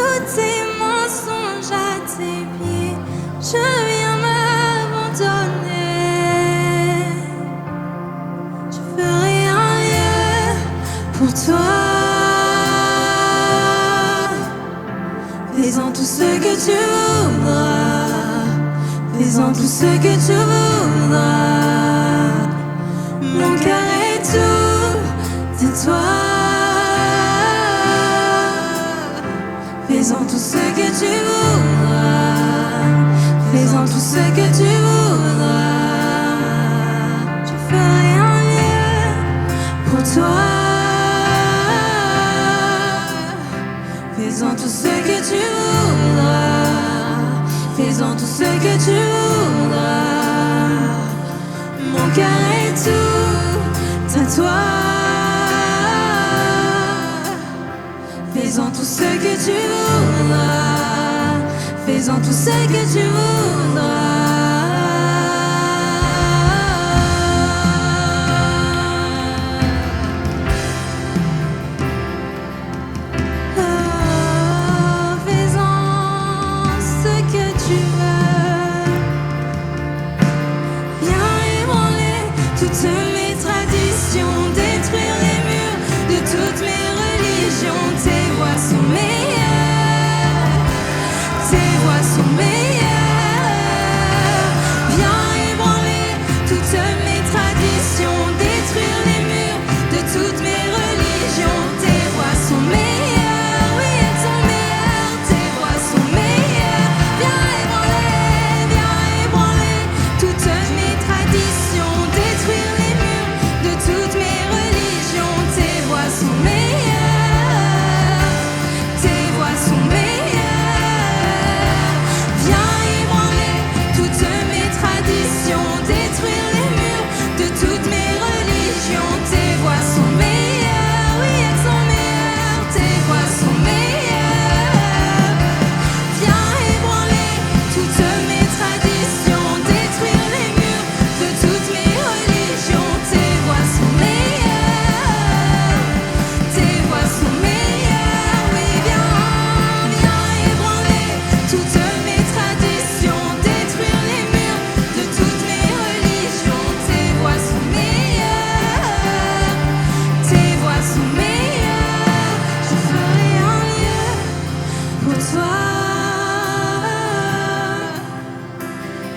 tous tes mensonges à tes pieds, je viens m'abandonner. Je ferai un lieu pour toi, fais-en tout ce que tu voudras, fais-en tout ce que tu voudras. Mon cœur est tout, c'est toi. Fais-en tout ce que tu voudras, fais-en tout ce que tu voudras. Je ferai un lieu pour toi. Fais-en tout ce que tu voudras, fais-en tout ce que tu voudras. Mon cœur est tout à toi. Fais-en tout ce que tu voudras, fais-en tout ce que tu voudras. Oh, fais-en ce que tu veux. Viens ébranler toutes mes traditions, détruire les murs de toutes mes religions. Tes voix sont meilleures, tes voix sont meilleures. Viens ébranler toutes mes traditions, détruire les murs de toutes mes religions. Tes voix sont meilleures, oui elles sont meilleures, tes voix sont meilleures. Viens ébranler toutes mes traditions, détruire les murs de toutes mes religions. Tes voix sont meilleures, tes voix sont meilleures. Viens ébranler toutes mes traditions, détruire les murs de toutes mes religions. Tes voix sont meilleures, oui elles sont meilleures, tes voix sont meilleures. Viens ébranler toutes mes traditions, détruire les murs de toutes mes religions. Tes voix sont meilleures, tes voix sont meilleures. Oui viens ébranler toutes mes traditions, détruire les murs de toutes mes religions. Tes voix sont meilleures, tes voix sont meilleures. Je ferai un lieu pour toi.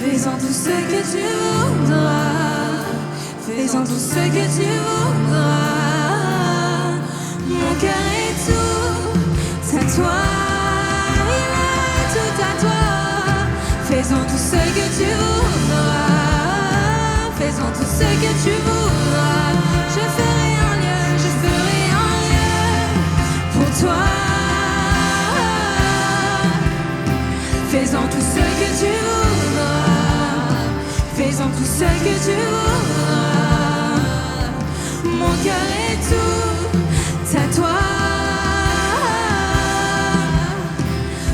Fais-en tout ce que tu voudras, fais-en tout ce que tu voudras. Mon cœur est tout à toi, il est tout à toi. Fais-en tout ce que tu voudras, fais-en tout ce que tu voudras. Je ferai un lieu pour toi. Fais-en tout ce que tu voudras, fais-en tout ce que tu voudras. Mon cœur est tout à toi.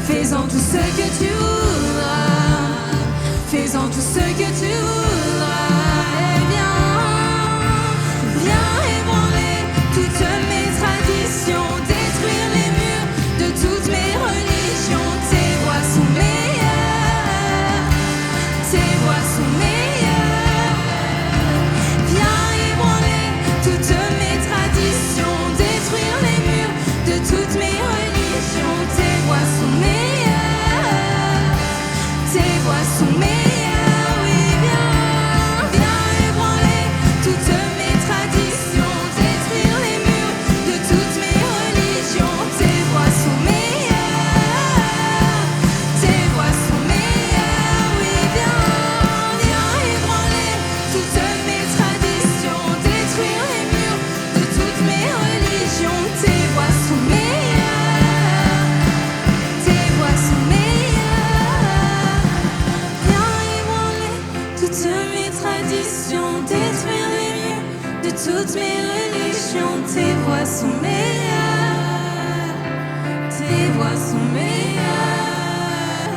Fais-en tout ce que tu voudras, fais-en tout ce que tu voudras. Et viens ébranler toutes mes traditions, détruire les murs de toutes mes religions. Tes voix sont meilleures, tes voix sont meilleures. Viens ébranler toutes mes traditions, détruire les murs de toutes mes religions. Tes voix sont meilleures, tes voix sont meilleures. Oui viens ébranler toutes mes traditions, détruire les murs de toutes mes religions. Tes voix sont meilleures, tes voix sont meilleures. Oui viens ébranler toutes mes traditions, détruire les murs de toutes mes religions. Tes voix sont meilleures, tes voix sont meilleures. Viens ébranler toutes mes traditions, détruire les murs de toutes mes religions. Tes voix sont meilleures, tes voix sont meilleures.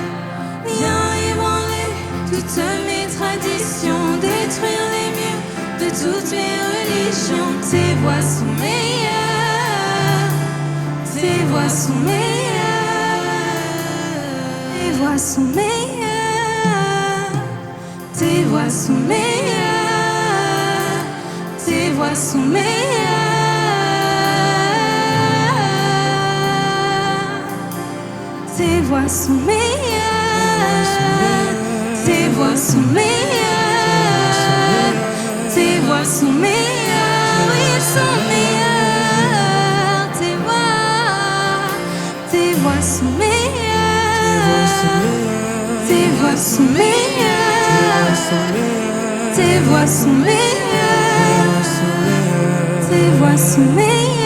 Viens ébranler toutes mes traditions, détruire les murs de toutes mes religions. Tes voix sont meilleures, tes voix sont meilleures. sont meilleures, tes voix sont meilleures, tes voix sont meilleures, tes voix sont meilleures, tes voix sont meilleures, tes voix sont meilleures, oui elles sont meilleures, tes voix sont meilleures, tes voix sont meilleures, tes voix sont meilleures, tes voix sont meilleures,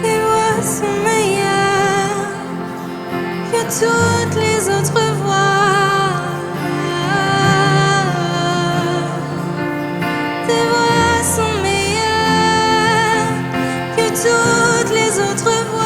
tes voix sont meilleures que toutes les autres voix. Tes voix sont meilleures que toutes les autres voix.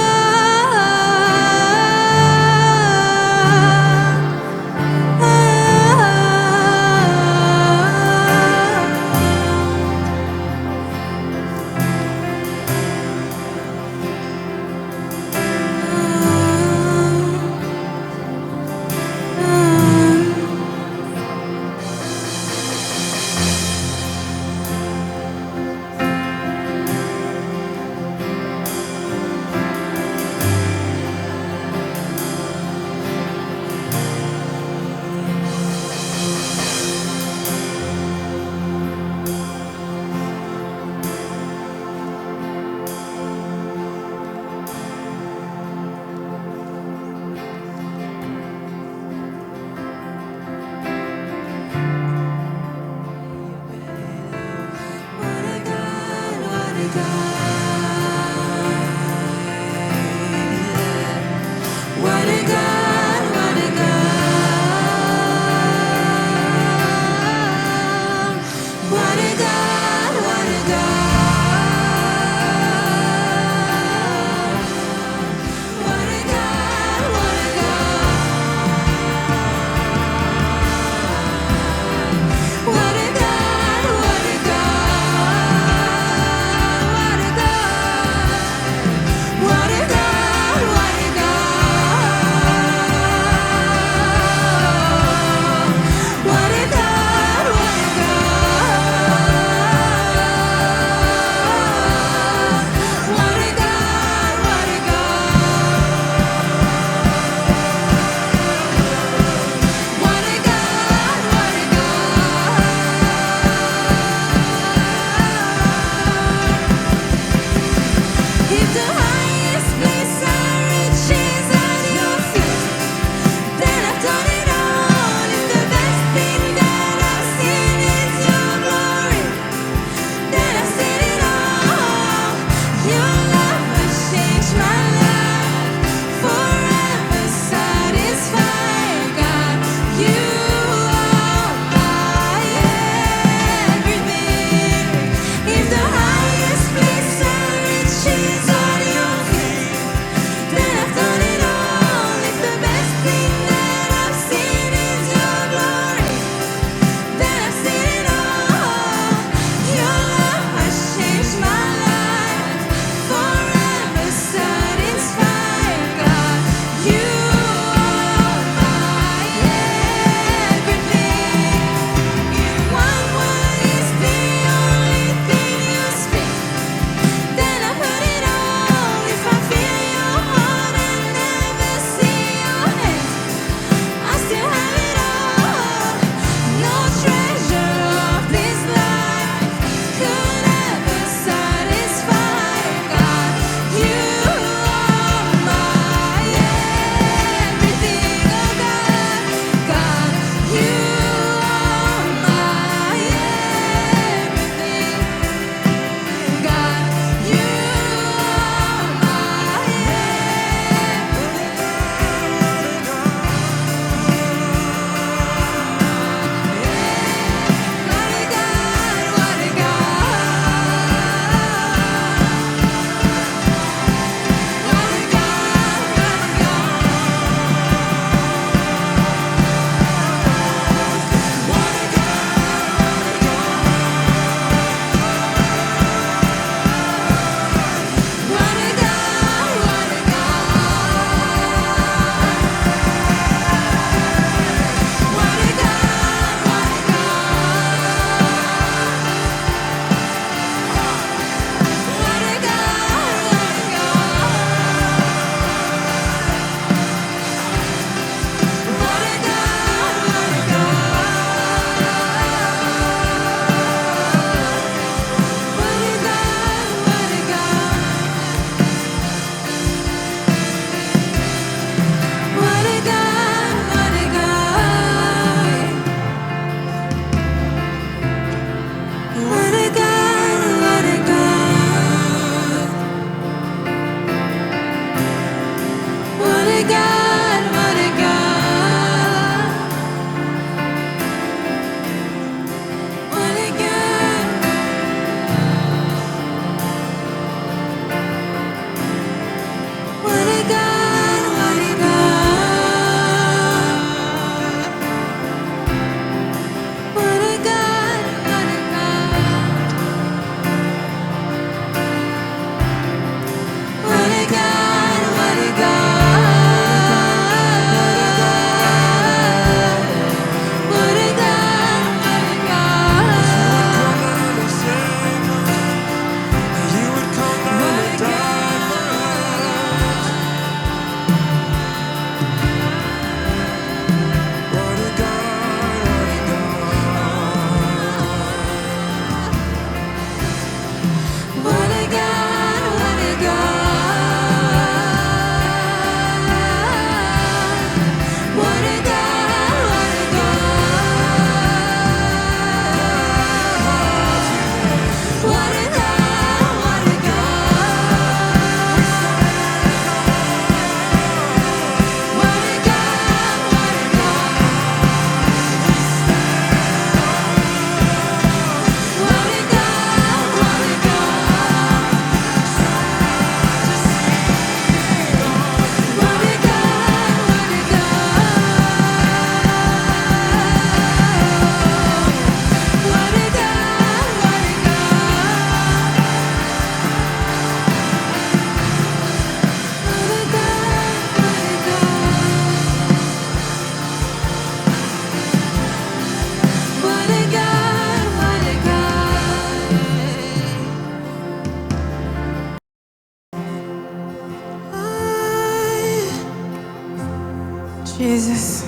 Jesus.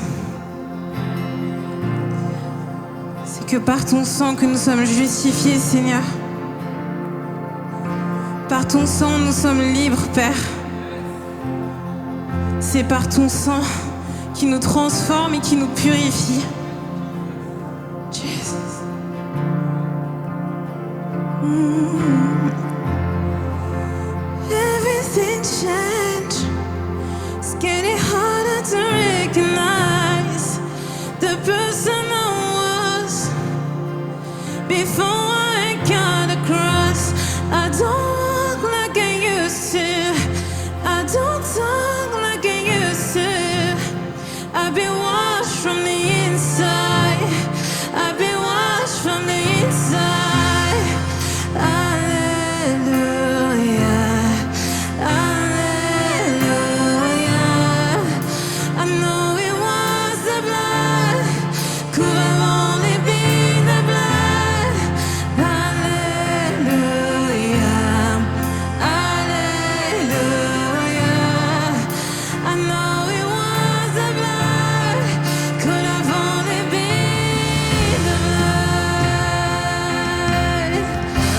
C'est que par ton sang que nous sommes justifiés, Seigneur. Par ton sang, nous sommes libres, Père. C'est par ton sang qui nous transforme et qui nous purifie. Jesus. Everything changed. It's getting harder to recognize the person I was before I got across. I don't walk like I used to. I don't talk like I used to. I've been washed from the inside. I've been washed from the inside. Hallelujah. Hallelujah. I know it was the blood. Could have only been the blood. Hallelujah. Hallelujah. I know it was the blood. Could have only been the blood.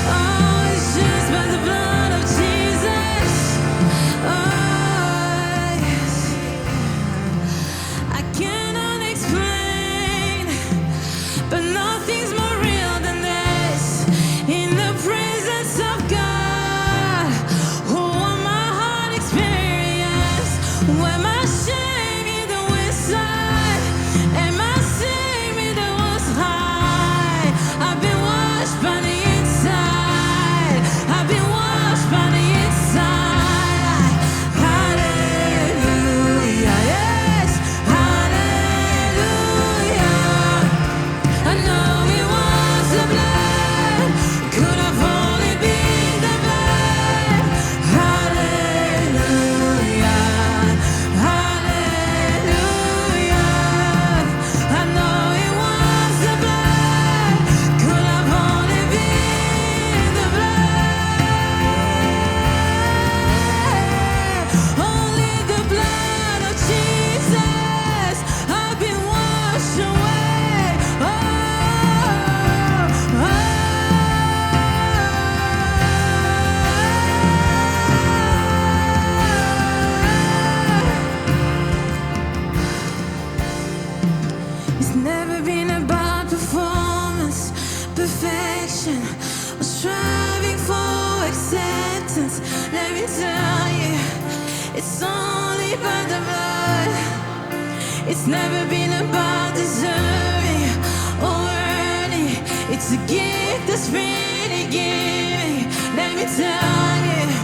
Oh, it's just by the blood of Jesus. Oh, yes. I cannot explain, but nothing's more real than this. In the presence of God, what my heart experienced, when my shame in the inside, and my shame in the was high. I've been washed by the inside. I've been washed by the inside. Hallelujah, yes, hallelujah. I know it was the blood. Could have only been the blood. Hallelujah. Hallelujah. I know it was the blood. Could have only been the blood. Only the blood of Jesus. I've been washed away. Oh, It's never been about performance, perfection, or striving for acceptance. Let me tell you, it's only by the blood. It's never been about deserving or earning. It's a gift that's freely given. Let me tell you.